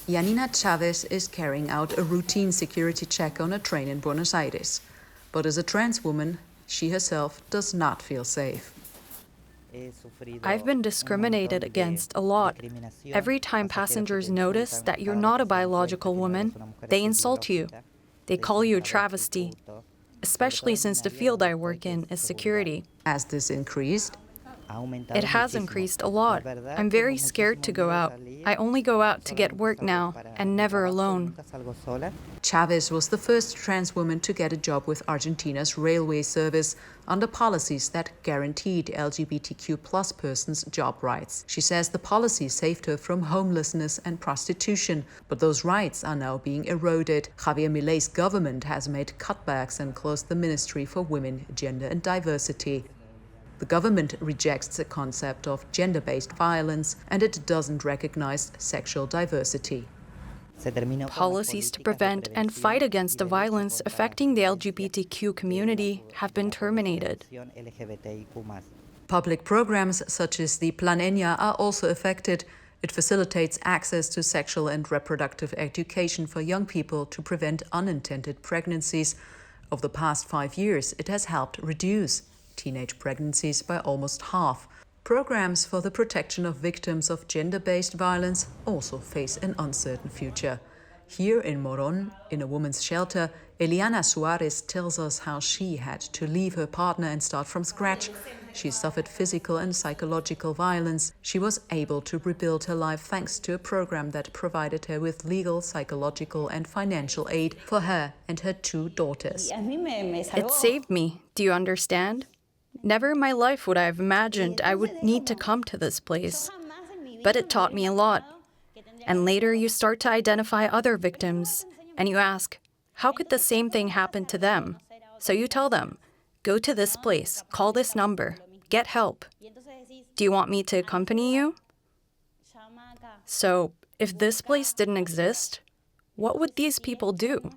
Janina Chavez is carrying out a routine security check on a train in Buenos Aires. But as a trans woman, she herself does not feel safe. I've been discriminated against a lot. Every time passengers notice that you're not a biological woman, they insult you. They call you a travesty, especially since the field I work in is security. Has this increased? It has increased a lot. I'm very scared to go out. I only go out to get work now, and never alone. Chavez was the first trans woman to get a job with Argentina's railway service under policies that guaranteed LGBTQ+ persons job rights. She says the policy saved her from homelessness and prostitution, but those rights are now being eroded. Javier Milei's government has made cutbacks and closed the Ministry for Women, Gender and Diversity. The government rejects the concept of gender-based violence, and it doesn't recognize sexual diversity. Policies to prevent and fight against the violence affecting the LGBTQ community have been terminated. Public programs such as the Plan Enya are also affected. It facilitates access to sexual and reproductive education for young people to prevent unintended pregnancies. Over the past 5 years, it has helped reduce teenage pregnancies by almost half. Programs for the protection of victims of gender-based violence also face an uncertain future. Here in Moron, in a woman's shelter, Eliana Suarez tells us how she had to leave her partner and start from scratch. She suffered physical and psychological violence. She was able to rebuild her life thanks to a program that provided her with legal, psychological and financial aid for her and her 2 daughters. It saved me, do you understand? Never in my life would I have imagined I would need to come to this place. But it taught me a lot. And later you start to identify other victims, and you ask, how could the same thing happen to them? So you tell them, go to this place, call this number, get help. Do you want me to accompany you? So, if this place didn't exist, what would these people do?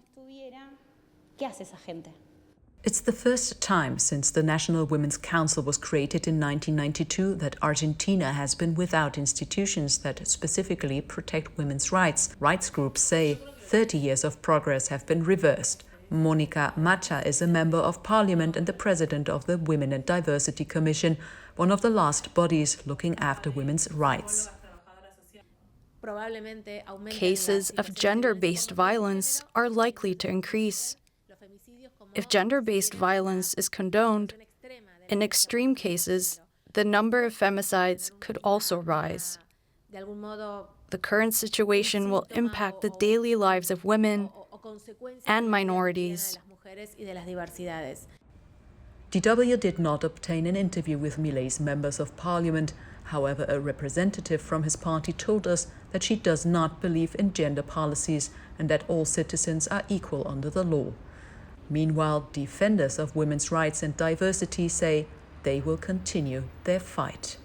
It's the first time since the National Women's Council was created in 1992 that Argentina has been without institutions that specifically protect women's rights. Rights groups say 30 years of progress have been reversed. Monica Macha is a member of parliament and the president of the Women and Diversity Commission, one of the last bodies looking after women's rights. Cases of gender-based violence are likely to increase. If gender-based violence is condoned, in extreme cases, the number of femicides could also rise. The current situation will impact the daily lives of women and minorities. DW did not obtain an interview with Milei's members of parliament. However, a representative from his party told us that she does not believe in gender policies and that all citizens are equal under the law. Meanwhile, defenders of women's rights and diversity say they will continue their fight.